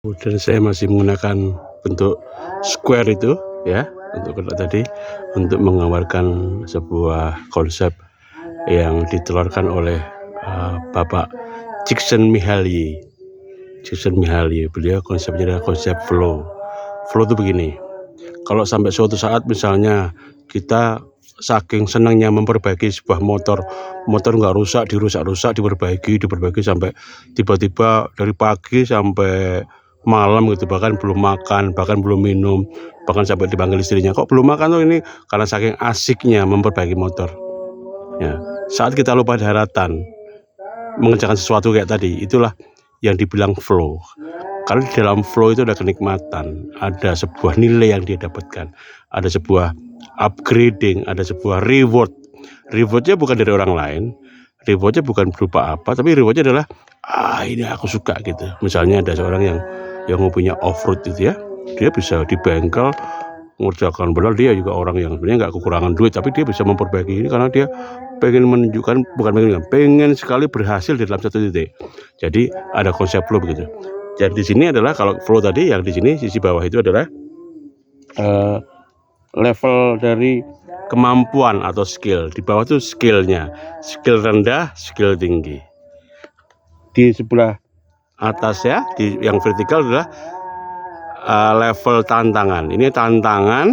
Dan saya masih menggunakan bentuk square itu ya, untuk kotak tadi, untuk menggambarkan sebuah konsep yang ditelurkan oleh Bapak Csikszentmihalyi. Beliau konsepnya adalah konsep flow. Flow itu begini, kalau sampai suatu saat misalnya kita saking senangnya memperbaiki sebuah motor nggak rusak, dirusak diperbaiki sampai tiba-tiba dari pagi sampai malam gitu, bahkan belum makan, bahkan belum minum, bahkan sampai dipanggil istrinya, kok belum makan tuh, ini karena saking asiknya memperbaiki motor ya. Saat kita lupa daratan mengerjakan sesuatu kayak tadi, itulah yang dibilang flow. Karena di dalam flow itu ada kenikmatan, ada sebuah nilai yang dia dapatkan, ada sebuah upgrading, ada sebuah reward. Rewardnya bukan dari orang lain, rewardnya bukan berupa apa, tapi rewardnya adalah ini aku suka gitu. Misalnya ada seorang yang punya off-road gitu ya, dia bisa di bengkel mengerjakan, benar dia juga orang yang sebenarnya nggak kekurangan duit, tapi dia bisa memperbaiki ini karena dia pengen menunjukkan, pengen sekali berhasil di dalam satu titik. Jadi ada konsep flow begitu. Jadi di sini adalah, kalau flow tadi yang di sini sisi bawah itu adalah level dari kemampuan atau skill. Di bawah itu skillnya, skill rendah, skill tinggi. Di sebelah atas ya, di yang vertikal adalah level tantangan. Ini tantangan,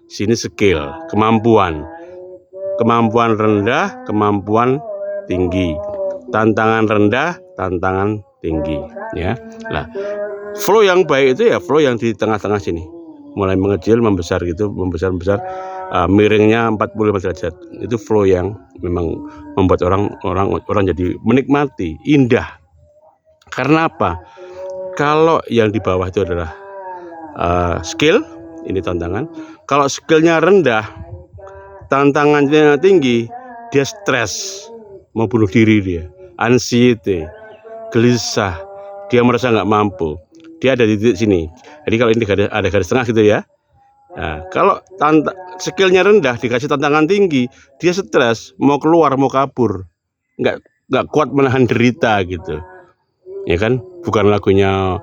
sini skill, kemampuan rendah, kemampuan tinggi, tantangan rendah, tantangan tinggi ya. Nah, flow yang baik itu ya flow yang di tengah-tengah sini, mulai mengecil membesar gitu, membesar miringnya 45 derajat. Itu flow yang memang membuat orang jadi menikmati, indah. Karena apa? Kalau yang di bawah itu adalah skill, ini tantangan. Kalau skillnya rendah, tantangannya tinggi, dia stres, mau bunuh diri, dia anxiety, gelisah, dia merasa nggak mampu, dia ada di titik sini. Jadi kalau ini ada garis tengah gitu ya. Nah, kalau skillnya rendah dikasih tantangan tinggi, dia stres, mau keluar, mau kabur, nggak kuat menahan derita gitu, ya kan? Bukan lagunya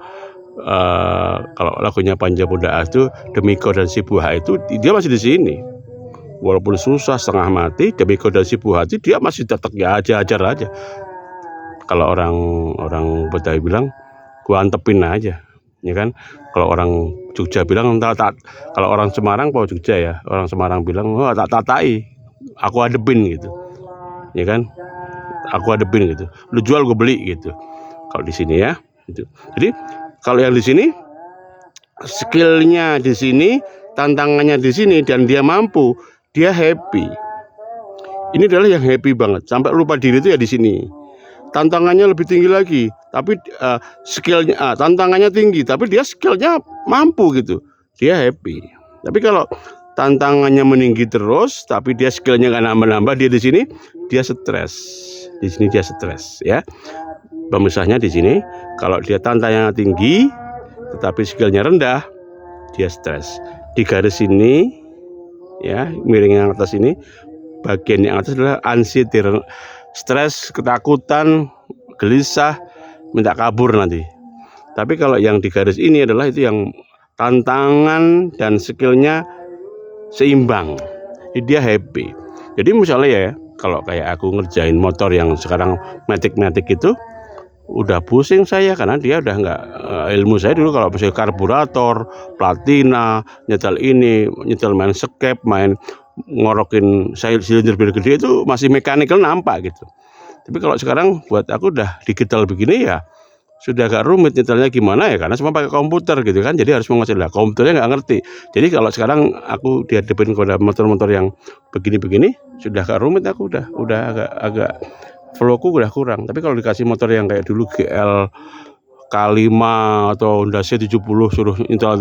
kalau lagunya Panjabuda itu Demiko dan si buah itu, dia masih di sini. Walaupun susah setengah mati, Demiko dan si buah itu dia masih tetap ya ajar aja. Kalau orang Betawi bilang, gua antepin aja, ya kan? Kalau orang Jogja bilang kalau orang Semarang, Jogja ya, orang Semarang bilang, tak tatai, aku adepin gitu, ya kan? Aku adepin gitu. Lu jual gue beli gitu. Kalau di sini ya, gitu. Jadi kalau yang di sini skillnya di sini, tantangannya di sini, dan dia mampu, dia happy. Ini adalah yang happy banget, sampai lupa diri itu ya di sini. Tantangannya lebih tinggi lagi, tapi skillnya, tantangannya tinggi, tapi dia skillnya mampu gitu, dia happy. Tapi kalau tantangannya meninggi terus, tapi dia skillnya nggak nambah-nambah, dia di sini dia stres, di sini dia stres ya. Pemisahnya di sini, kalau dia tantangannya tinggi, tetapi skillnya rendah, dia stres. Di garis ini ya, miring yang atas ini, bagian yang atas adalah anxiety, stres, ketakutan, gelisah, minta kabur nanti. Tapi kalau yang di garis ini adalah itu yang tantangan dan skillnya seimbang, dia happy. Jadi misalnya ya, kalau kayak aku ngerjain motor yang sekarang matic itu, udah pusing saya karena dia udah nggak ilmu saya dulu. Kalau misalnya karburator, platina, nyetel ini, nyetel main skep, main ngorokin silinder biar gede, itu masih mekanikal nampak gitu. Tapi kalau sekarang buat aku udah digital begini ya, sudah agak rumit nyetelnya gimana ya, karena semua pakai komputer gitu kan. Jadi harus menguasai lah, komputernya nggak ngerti. Jadi kalau sekarang aku dihadapin kepada motor-motor yang begini-begini, sudah agak rumit, aku udah agak flowku udah kurang. Tapi kalau dikasih motor yang kayak dulu GL K5 atau Honda C70 suruh nyetel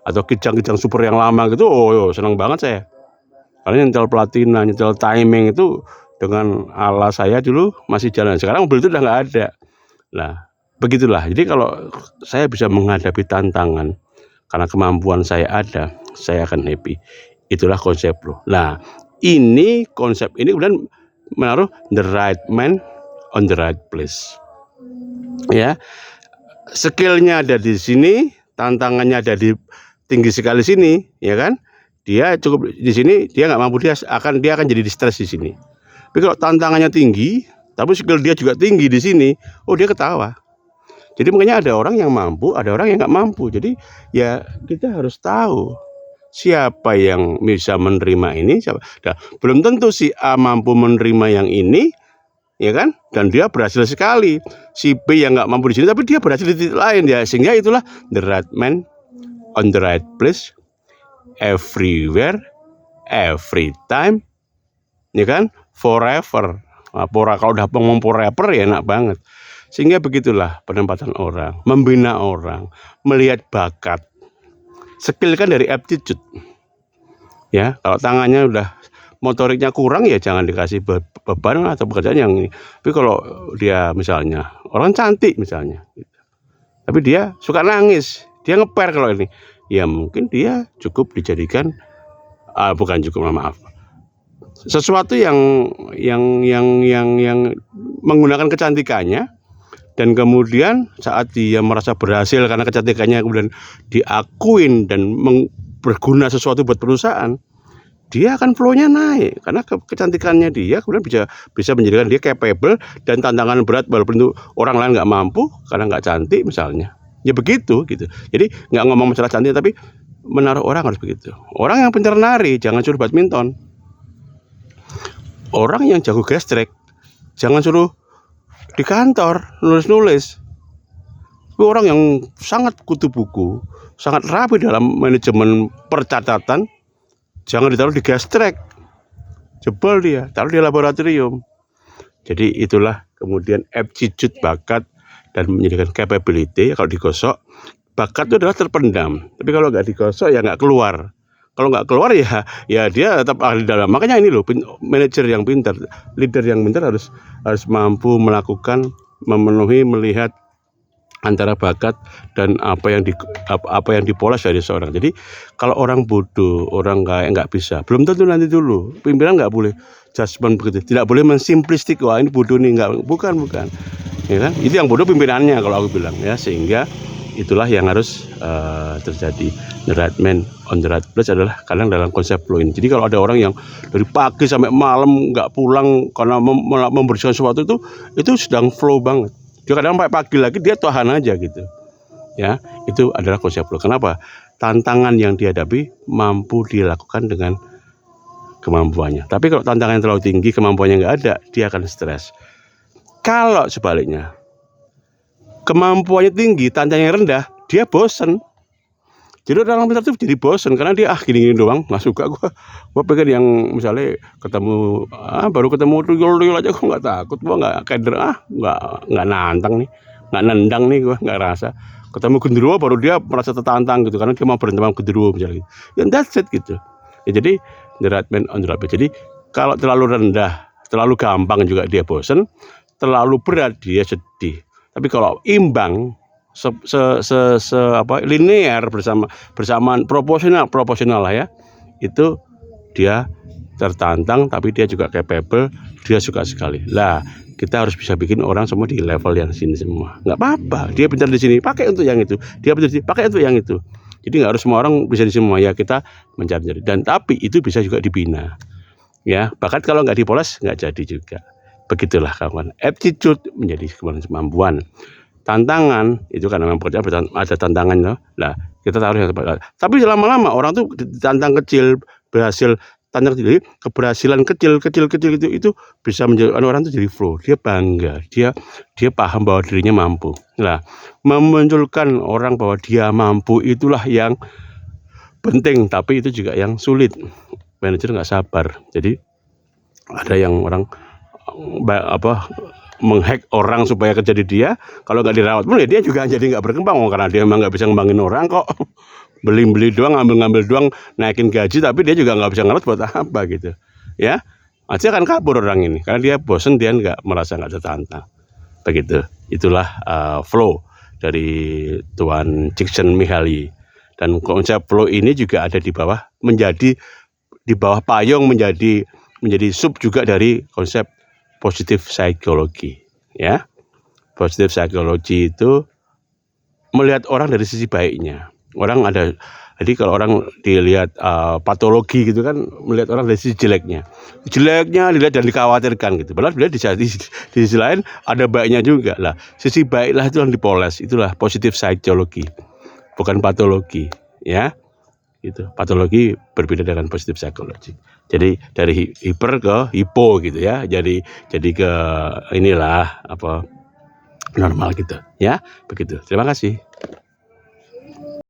atau kijang super yang lama gitu, senang banget saya. Karena nyetel platina, nyetel timing itu dengan ala saya dulu masih jalan. Sekarang mobil itu udah nggak ada. Nah, begitulah. Jadi kalau saya bisa menghadapi tantangan karena kemampuan saya ada, saya akan happy. Itulah konsep flow. Nah, ini konsep ini kemudian menaruh the right man on the right place. Ya, skillnya ada di sini, tantangannya ada di tinggi sekali sini, ya kan? Dia cukup di sini, dia nggak mampu, dia akan jadi stres di sini. Tapi kalau tantangannya tinggi, tapi skill dia juga tinggi di sini, oh dia ketawa. Jadi makanya ada orang yang mampu, ada orang yang nggak mampu. Jadi ya kita harus tahu siapa yang bisa menerima ini, siapa. Nah, belum tentu si A mampu menerima yang ini, ya kan? Dan dia berhasil sekali. Si B yang nggak mampu di sini, tapi dia berhasil di titik lain ya. Sehingga itulah the right man on the right place, everywhere, every time, ya kan? Forever. Nah, kalau udah ngomong forever ya enak banget. Sehingga begitulah penempatan orang, membina orang, melihat bakat. Skill kan dari aptitude. Ya, kalau tangannya udah motoriknya kurang ya jangan dikasih beban atau pekerjaan yang ini. Tapi kalau dia misalnya orang cantik misalnya, tapi dia suka nangis, dia ngeper kalau ini, ya mungkin dia cukup dijadikan bukan cukup, maaf, sesuatu yang menggunakan kecantikannya. Dan kemudian saat dia merasa berhasil karena kecantikannya kemudian diakuin dan berguna sesuatu buat perusahaan, dia akan flow-nya naik karena kecantikannya dia kemudian bisa menjadikan dia capable dan tantangan berat walaupun itu orang lain nggak mampu karena nggak cantik misalnya. Ya begitu gitu. Jadi nggak ngomong masalah cantik tapi menaruh orang harus begitu. Orang yang pintar nari jangan suruh badminton. Orang yang jago gestrek jangan suruh di kantor nulis-nulis. Orang yang sangat kutu buku, sangat rapi dalam manajemen percatatan, jangan ditaruh di gastrek, jebol dia, taruh di laboratorium. Jadi itulah kemudian aptitude, bakat, dan menjadikan capability. Kalau digosok, bakat itu adalah terpendam. Tapi kalau nggak digosok ya nggak keluar. Kalau nggak keluar ya dia tetap ada di dalam. Makanya ini loh, manajer yang pintar, leader yang pintar harus mampu melakukan, memenuhi, melihat antara bakat dan apa yang dipoles dari seorang. Jadi kalau orang bodoh, orang nggak bisa, belum tentu nanti dulu. Pimpinan nggak boleh judgement begitu, tidak boleh mensimplistik, wah ini bodoh nih, nggak, bukan, ya kan? Itu yang bodoh pimpinannya kalau aku bilang ya. Sehingga itulah yang harus terjadi. The right man on the right place adalah kadang dalam konsep flow ini. Jadi kalau ada orang yang dari pagi sampai malam nggak pulang karena membersihkan sesuatu, itu sedang flow banget. Dia kadang sampai pagi lagi dia tahan aja gitu. Ya, itu adalah konsep flow. Kenapa? Tantangan yang dihadapi mampu dilakukan dengan kemampuannya. Tapi kalau tantangan terlalu tinggi, kemampuannya nggak ada, dia akan stres. Kalau sebaliknya, kemampuannya tinggi, tantangannya rendah, dia bosen. Jadi orang pintar itu jadi bosen karena dia gini-gini doang, nggak suka gua pengen yang misalnya ketemu baru ketemu tuyul aja gua nggak takut, gua nggak keder, nggak nantang nih, nggak nendang nih, gua nggak rasa. Ketemu genderuwo baru dia merasa tertantang gitu karena dia mau berantem sama genderuwo misalnya gitu. Ya that's it gitu. Ya, jadi the right man on the right place. Jadi kalau terlalu rendah, terlalu gampang juga dia bosen, terlalu berat dia sedih. Tapi kalau imbang, linear bersamaan proporsional lah ya, itu dia tertantang tapi dia juga capable, dia suka sekali. Lah kita harus bisa bikin orang semua di level yang sini semua. Nggak apa-apa, dia pintar di sini, pakai untuk yang itu. Dia pintar di sini, pakai untuk yang itu. Jadi nggak harus semua orang bisa di semua ya, kita mencari. Dan tapi itu bisa juga dibina. Ya, bakat kalau nggak dipoles nggak jadi juga. Begitulah kawan. Aptitude menjadi kemampuan. Tantangan itu kan memang pekerjaan ada tantangan loh. Lah kita taruh yang tepat. Tapi lama-lama orang tuh tantang kecil berhasil, tantang kecil, keberhasilan kecil itu bisa menjadikan orang tuh jadi flow. Dia bangga, dia paham bahwa dirinya mampu. Nah, memunculkan orang bahwa dia mampu itulah yang penting, tapi itu juga yang sulit. Manajer nggak sabar. Jadi ada yang orang menghack orang supaya kerja di dia, kalau nggak dirawat pun ya dia juga jadi nggak berkembang, karena dia memang nggak bisa ngembangin orang kok. Beli doang, ngambil doang, naikin gaji, tapi dia juga nggak bisa ngerawat buat apa gitu ya. Pasti akan kabur orang ini karena dia bosen, dia nggak merasa nggak tertantang. Begitu. Itulah flow dari Tuan Csikszentmihalyi. Dan konsep flow ini juga ada di bawah, menjadi di bawah payung, menjadi sub juga dari konsep positive psychology ya. Positive psychology itu melihat orang dari sisi baiknya. Orang ada, jadi kalau orang dilihat patologi gitu kan, melihat orang dari sisi jeleknya dilihat dan dikhawatirkan gitu. Padahal di sisi lain ada baiknya juga lah. Sisi baiklah itu yang dipoles, itulah positif psychology, bukan patologi, ya. Gitu. Patologi berbeda dengan positif psychology. Jadi dari hiper ke hipo gitu ya. Jadi ke inilah apa normal gitu ya. Begitu. Terima kasih.